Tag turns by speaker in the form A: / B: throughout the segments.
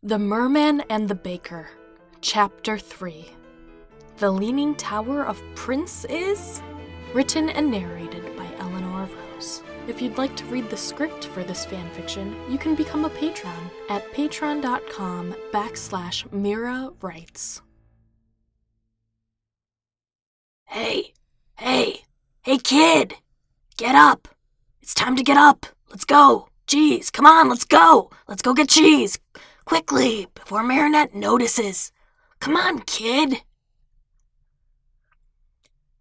A: The Merman and the Baker, Chapter 3. The Leaning Tower of Prince is? Written and narrated by Eleanor. If you'd like to read the script for this fanfiction, you can become a patron at patreon.com/MiraWrites.
B: Hey kid! Get up! It's time to get up! Let's go! Cheese, come on, let's go! Let's go get cheese! Quickly, before Marinette notices! Come on, kid!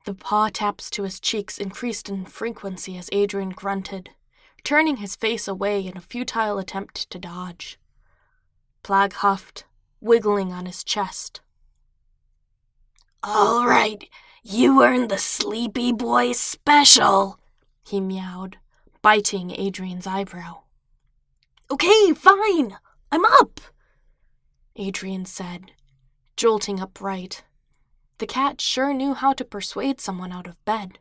A: The paw taps to his cheeks increased in frequency as Adrien grunted, turning his face away in a futile attempt to dodge. Plag huffed, wiggling on his chest.
B: All right, you earned the Sleepy Boy Special,
A: he meowed, biting Adrien's eyebrow.
B: Okay, fine, I'm up,
A: Adrien said, jolting upright. The cat sure knew how to persuade someone out of bed.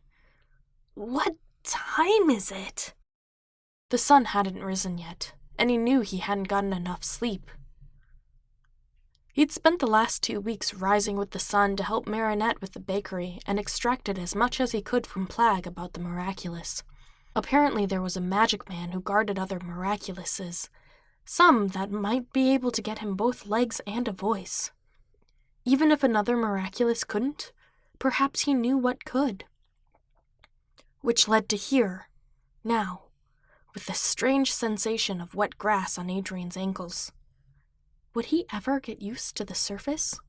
B: What time is it?
A: The sun hadn't risen yet, and he knew he hadn't gotten enough sleep. He'd spent the last 2 weeks rising with the sun to help Marinette with the bakery and extracted as much as he could from Plag about the Miraculous. Apparently there was a magic man who guarded other Miraculouses, some that might be able to get him both legs and a voice. Even if another Miraculous couldn't, perhaps he knew what could. Which led to here, now, with the strange sensation of wet grass on Adrien's ankles. Would he ever get used to the surface?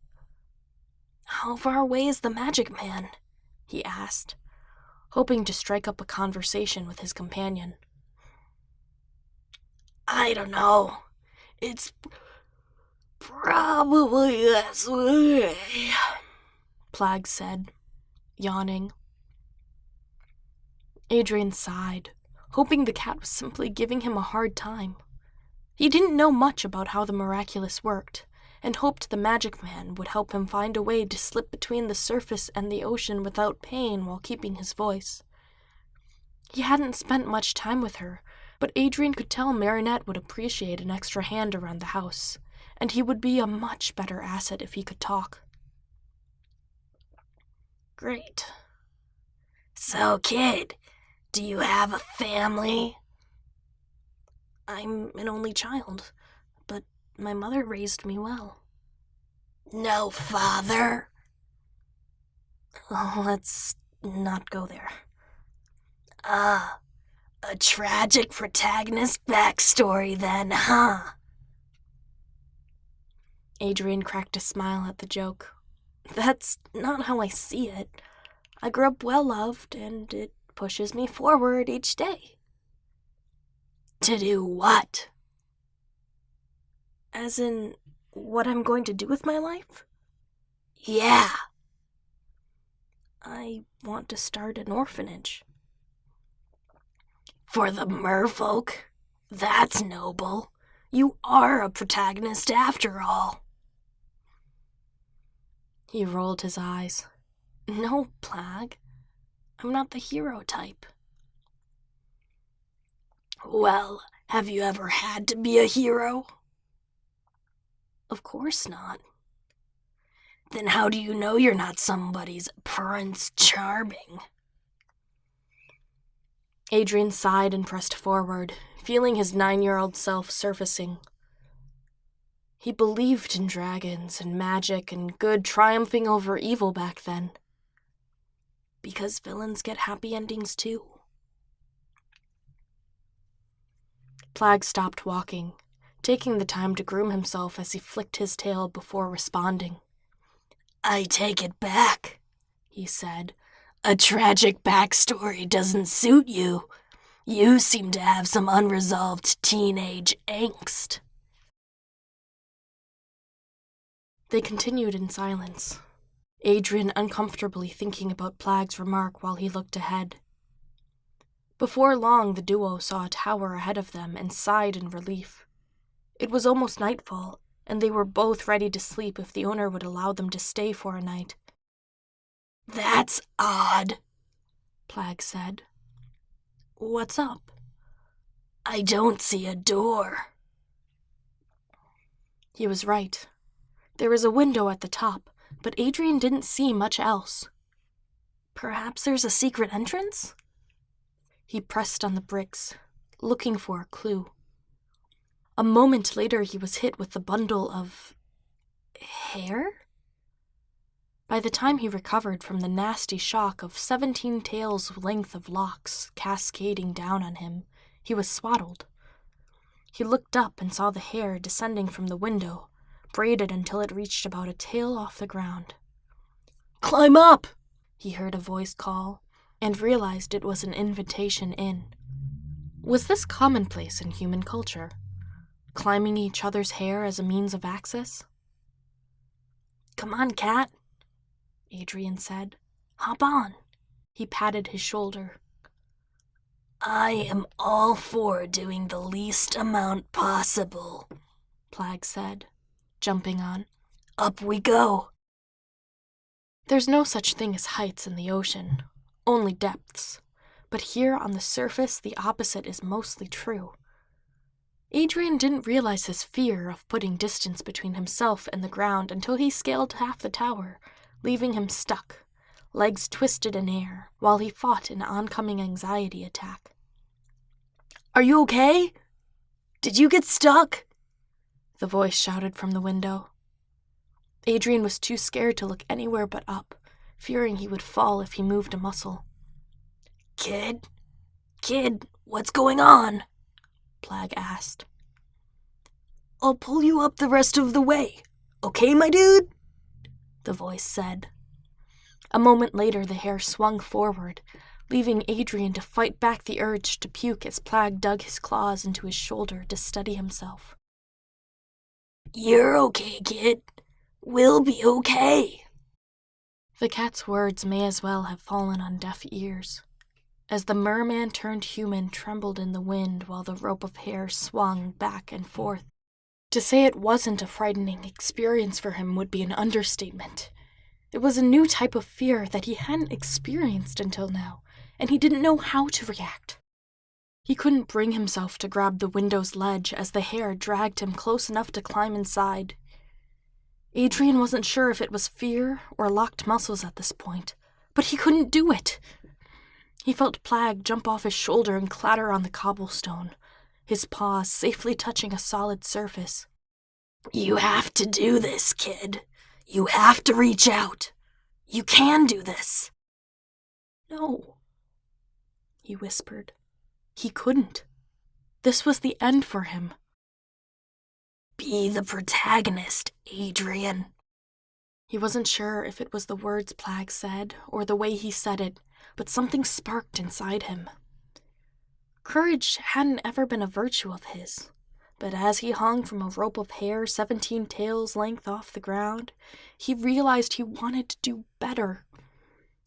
B: How far away is the magic man? He asked,
A: hoping to strike up a conversation with his companion.
B: I don't know. It's probably this way,
A: Plag said, yawning. Adrien sighed, hoping the cat was simply giving him a hard time. He didn't know much about how the Miraculous worked, and hoped the magic man would help him find a way to slip between the surface and the ocean without pain while keeping his voice. He hadn't spent much time with her, but Adrien could tell Marinette would appreciate an extra hand around the house, and he would be a much better asset if he could talk.
B: Great. So, kid, do you have a family?
A: I'm an only child, but my mother raised me well.
B: No father?
A: Let's not go there.
B: A tragic protagonist backstory then, huh?
A: Adrien cracked a smile at the joke. That's not how I see it. I grew up well-loved, and it pushes me forward each day.
B: To do what?
A: As in, what I'm going to do with my life?
B: Yeah.
A: I want to start an orphanage.
B: For the merfolk? That's noble. You are a protagonist after all.
A: He rolled his eyes. No, Plag. I'm not the hero type.
B: Well, have you ever had to be a hero?
A: Of course not.
B: Then how do you know you're not somebody's Prince Charming?
A: Adrien sighed and pressed forward, feeling his 9-year-old self surfacing. He believed in dragons and magic and good triumphing over evil back then. Because villains get happy endings too. Plag stopped walking, taking the time to groom himself as he flicked his tail before responding.
B: I take it back, he said. A tragic backstory doesn't suit you. You seem to have some unresolved teenage angst.
A: They continued in silence, Adrien uncomfortably thinking about Plag's remark while he looked ahead. Before long, the duo saw a tower ahead of them and sighed in relief. It was almost nightfall, and they were both ready to sleep if the owner would allow them to stay for a night.
B: That's odd,
A: Plag said. What's up?
B: I don't see a door.
A: He was right. There was a window at the top, but Adrien didn't see much else. Perhaps there's a secret entrance? He pressed on the bricks, looking for a clue. A moment later, he was hit with the bundle of hair? By the time he recovered from the nasty shock of 17 tails' length of locks cascading down on him, he was swaddled. He looked up and saw the hair descending from the window, braided until it reached about a tail off the ground.
B: "Climb up!"
A: He heard a voice call, and realized it was an invitation in. Was this commonplace in human culture? Climbing each other's hair as a means of access?
B: "Come on, cat,"
A: Adrien said.
B: "Hop on."
A: He patted his shoulder.
B: "I am all for doing the least amount possible,"
A: Plagg said, jumping on.
B: "Up we go."
A: There's no such thing as heights in the ocean, only depths. But here on the surface, the opposite is mostly true. Adrien didn't realize his fear of putting distance between himself and the ground until he scaled half the tower, leaving him stuck, legs twisted in air, while he fought an oncoming anxiety attack.
B: "Are you okay? Did you get stuck?"
A: The voice shouted from the window. Adrien was too scared to look anywhere but up, fearing he would fall if he moved a muscle.
B: Kid, what's going on?"
A: Plagg asked.
B: "I'll pull you up the rest of the way. Okay, my dude?"
A: The voice said. A moment later, the hair swung forward, leaving Adrien to fight back the urge to puke as Plagg dug his claws into his shoulder to steady himself.
B: "You're okay, kid. We'll be okay."
A: The cat's words may as well have fallen on deaf ears, as the merman turned human trembled in the wind while the rope of hair swung back and forth. To say it wasn't a frightening experience for him would be an understatement. It was a new type of fear that he hadn't experienced until now, and he didn't know how to react. He couldn't bring himself to grab the window's ledge as the hair dragged him close enough to climb inside. Adrien wasn't sure if it was fear or locked muscles at this point, but he couldn't do it. He felt Plagg jump off his shoulder and clatter on the cobblestone, his paws safely touching a solid surface.
B: "You have to do this, kid. You have to reach out. You can do this."
A: "No," he whispered. He couldn't. This was the end for him.
B: "Be the protagonist, Adrien."
A: He wasn't sure if it was the words Plagg said or the way he said it, but something sparked inside him. Courage hadn't ever been a virtue of his, but as he hung from a rope of hair 17 tails length off the ground, he realized he wanted to do better.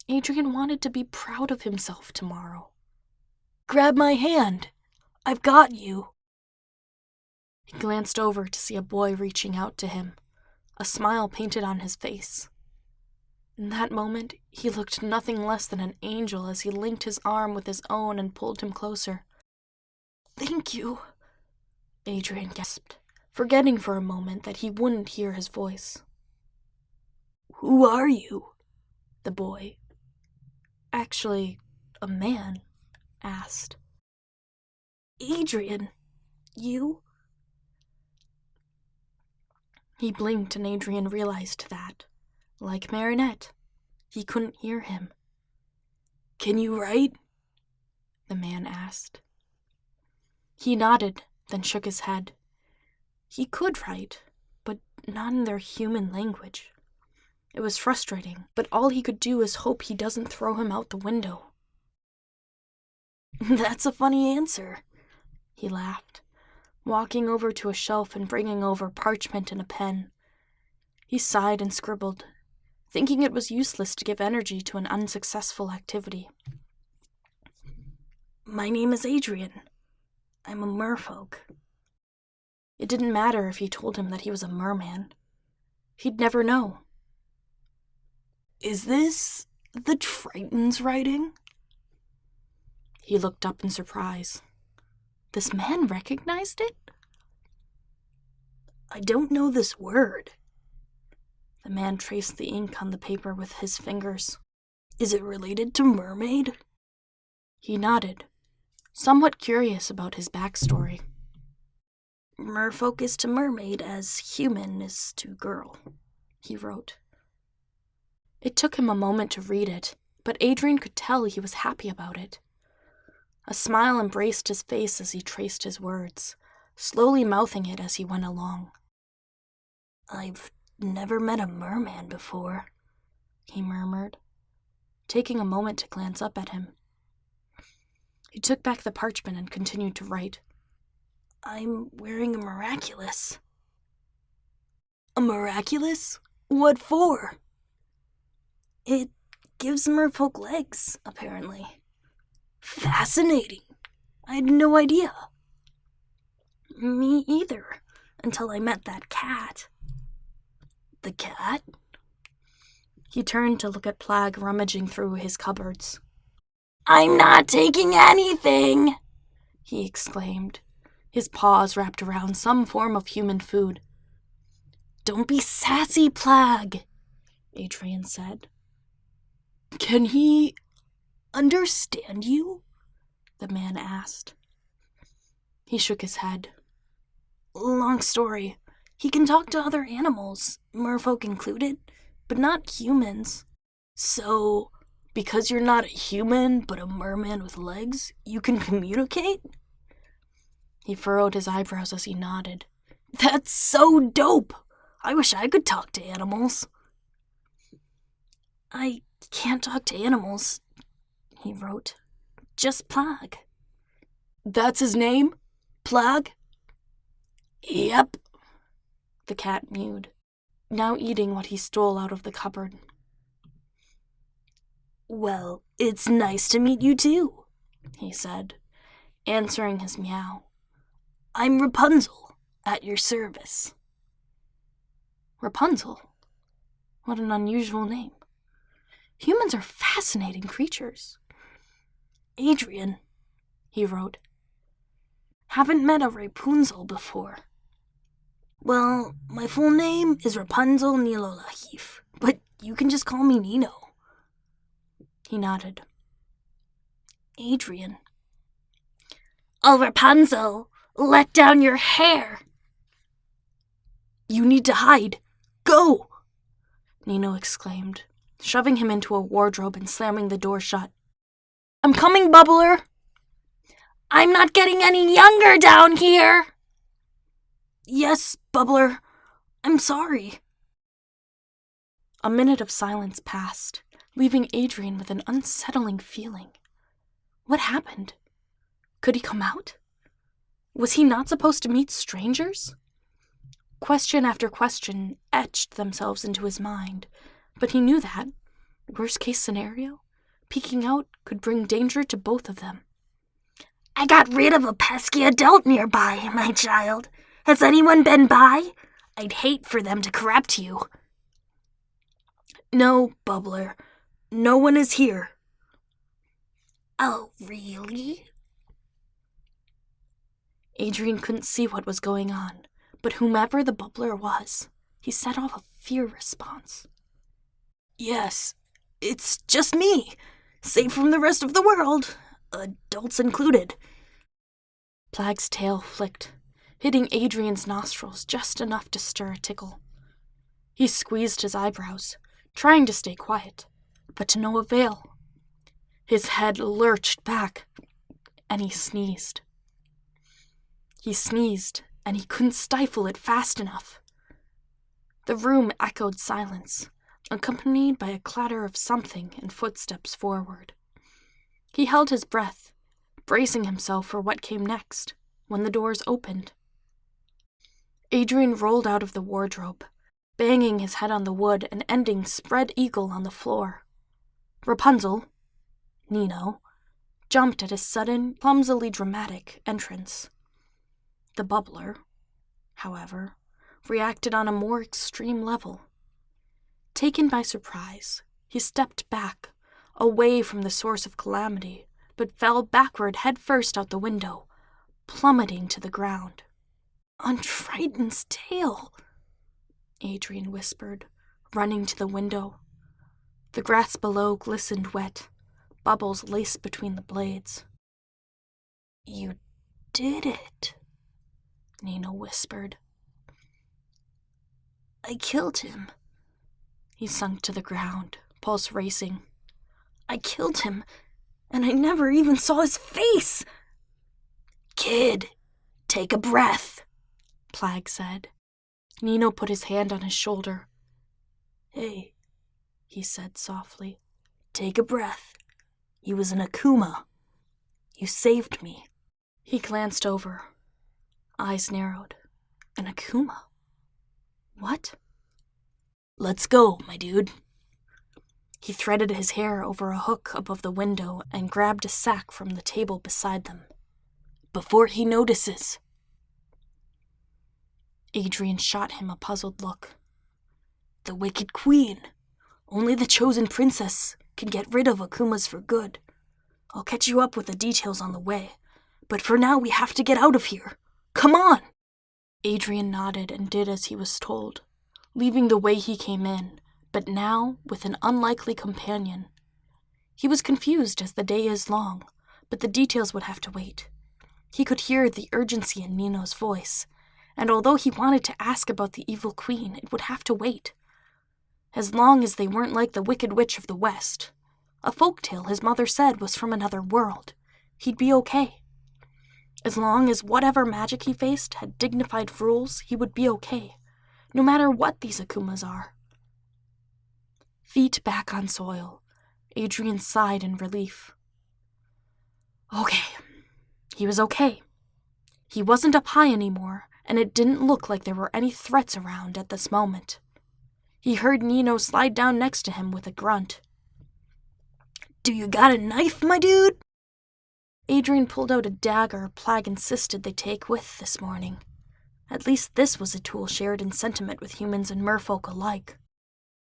A: Adrien wanted to be proud of himself tomorrow.
B: "Grab my hand. I've got you."
A: He glanced over to see a boy reaching out to him, a smile painted on his face. In that moment, he looked nothing less than an angel as he linked his arm with his own and pulled him closer.
B: "Thank you,"
A: Adrien gasped, forgetting for a moment that he wouldn't hear his voice.
B: "Who are you?"
A: The boy, actually a man, asked.
B: "Adrien, you?"
A: He blinked and Adrien realized that, like Marinette, he couldn't hear him.
B: "Can you write?"
A: the man asked. He nodded, then shook his head. He could write, but not in their human language. It was frustrating, but all he could do is hope he doesn't throw him out the window.
B: "That's a funny answer,"
A: he laughed, walking over to a shelf and bringing over parchment and a pen. He sighed and scribbled, thinking it was useless to give energy to an unsuccessful activity.
B: "My name is Adrien. I'm a merfolk."
A: It didn't matter if he told him that he was a merman. He'd never know.
B: "Is this the Triton's writing?"
A: He looked up in surprise. This man recognized it?
B: I don't know this word.
A: The man traced the ink on the paper with his fingers.
B: Is it related to mermaid?
A: He nodded, somewhat curious about his backstory.
B: Merfolk is to mermaid as human is to girl, he wrote.
A: It took him a moment to read it, but Adrien could tell he was happy about it. A smile embraced his face as he traced his words, slowly mouthing it as he went along.
B: I've never met a merman before,
A: he murmured, taking a moment to glance up at him. He took back the parchment and continued to write.
B: I'm wearing a miraculous. A miraculous? What for? It gives merfolk legs, apparently. Fascinating. I had no idea. Me either, until I met that cat. The cat?
A: He turned to look at Plagg rummaging through his cupboards.
B: I'm not taking anything,
A: he exclaimed, his paws wrapped around some form of human food.
B: Don't be sassy, Plagg,
A: Adrien said.
B: Can he understand you?
A: The man asked. He shook his head.
B: Long story. He can talk to other animals, merfolk included, but not humans. So, because you're not a human, but a merman with legs, you can communicate?
A: He furrowed his eyebrows as he nodded.
B: That's so dope! I wish I could talk to animals. I can't talk to animals, he wrote. Just Plagg.
A: That's his name? Plagg?
B: Yep.
A: The cat mewed, now eating what he stole out of the cupboard.
B: Well, it's nice to meet you too,
A: he said, answering his meow.
B: I'm Rapunzel, at your service.
A: Rapunzel? What an unusual name. Humans are fascinating creatures.
B: Adrien,
A: he wrote.
B: Haven't met a Rapunzel before. Well, my full name is Rapunzel Nilolahif, but you can just call me Nino.
A: He nodded.
B: Adrien. Oh, Rapunzel, let down your hair. You need to hide. Go!
A: Nino exclaimed, shoving him into a wardrobe and slamming the door shut.
B: I'm coming, Bubbler. I'm not getting any younger down here. Yes, Bubbler. I'm sorry.
A: A minute of silence passed, leaving Adrien with an unsettling feeling. What happened? Could he come out? Was he not supposed to meet strangers? Question after question etched themselves into his mind, but he knew that, worst case scenario, peeking out could bring danger to both of them.
B: I got rid of a pesky adult nearby, my child. Has anyone been by? I'd hate for them to corrupt you. No, Bubbler. No one is here. Oh, really?
A: Adrien couldn't see what was going on, but whomever the Bubbler was, he set off a fear response.
B: Yes, it's just me, safe from the rest of the world, adults included.
A: Plagg's tail flicked, hitting Adrien's nostrils just enough to stir a tickle. He squeezed his eyebrows, trying to stay quiet, but to no avail. His head lurched back, and he sneezed. He sneezed, and he couldn't stifle it fast enough. The room echoed silence, accompanied by a clatter of something and footsteps forward. He held his breath, bracing himself for what came next, when the doors opened. Adrien rolled out of the wardrobe, banging his head on the wood and ending spread eagle on the floor. Rapunzel, Nino, jumped at his sudden, clumsily dramatic entrance. The Bubbler, however, reacted on a more extreme level. Taken by surprise, he stepped back, away from the source of calamity, but fell backward headfirst out the window, plummeting to the ground. On Triton's tail, Adrien whispered, running to the window. The grass below glistened wet, bubbles laced between the blades.
B: You did it,
A: Nino whispered.
B: I killed him.
A: He sunk to the ground, pulse racing.
B: I killed him, and I never even saw his face. Kid, take a breath,
A: Plagg said. Nino put his hand on his shoulder.
B: Hey,
A: he said softly.
B: Take a breath. He was an Akuma. You saved me.
A: He glanced over. Eyes narrowed. An Akuma? What?
B: Let's go, my dude.
A: He threaded his hair over a hook above the window and grabbed a sack from the table beside them.
B: Before he notices.
A: Adrien shot him a puzzled look.
B: The Wicked Queen. Only the chosen princess can get rid of Akumas for good. I'll catch you up with the details on the way. But for now, we have to get out of here. Come on!
A: Adrien nodded and did as he was told, leaving the way he came in, but now with an unlikely companion. He was confused as the day is long, but the details would have to wait. He could hear the urgency in Nino's voice, and although he wanted to ask about the evil queen, it would have to wait. As long as they weren't like the Wicked Witch of the West, a folktale his mother said was from another world, he'd be okay. As long as whatever magic he faced had dignified rules, he would be okay, no matter what these Akumas are. Feet back on soil, Adrien sighed in relief. Okay. He was okay. He wasn't up high anymore, and it didn't look like there were any threats around at this moment. He heard Nino slide down next to him with a grunt.
B: Do you got a knife, my dude?
A: Adrien pulled out a dagger Plagg insisted they take with this morning. At least this was a tool shared in sentiment with humans and merfolk alike.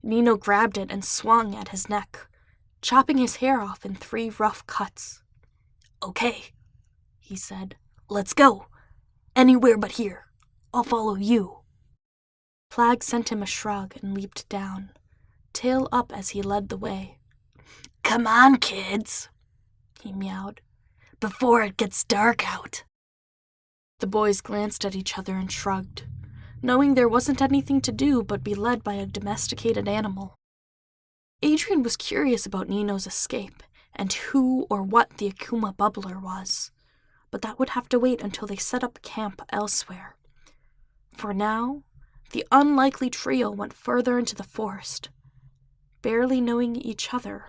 A: Nino grabbed it and swung at his neck, chopping his hair off in 3 rough cuts.
B: Okay, he said. Let's go. Anywhere but here. I'll follow you.
A: Plagg sent him a shrug and leaped down, tail up as he led the way.
B: Come on, kids,
A: he meowed.
B: Before it gets dark out.
A: The boys glanced at each other and shrugged, knowing there wasn't anything to do but be led by a domesticated animal. Adrien was curious about Nino's escape and who or what the Akuma bubbler was, but that would have to wait until they set up camp elsewhere. For now, the unlikely trio went further into the forest, barely knowing each other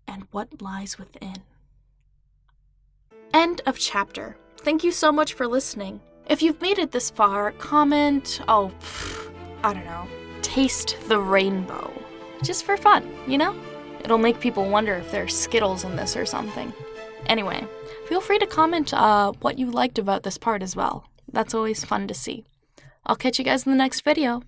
A: and what lies within. End of chapter. Thank you so much for listening. If you've made it this far, comment, I don't know, taste the rainbow. Just for fun, you know? It'll make people wonder if there's Skittles in this or something. Anyway, feel free to comment what you liked about this part as well. That's always fun to see. I'll catch you guys in the next video.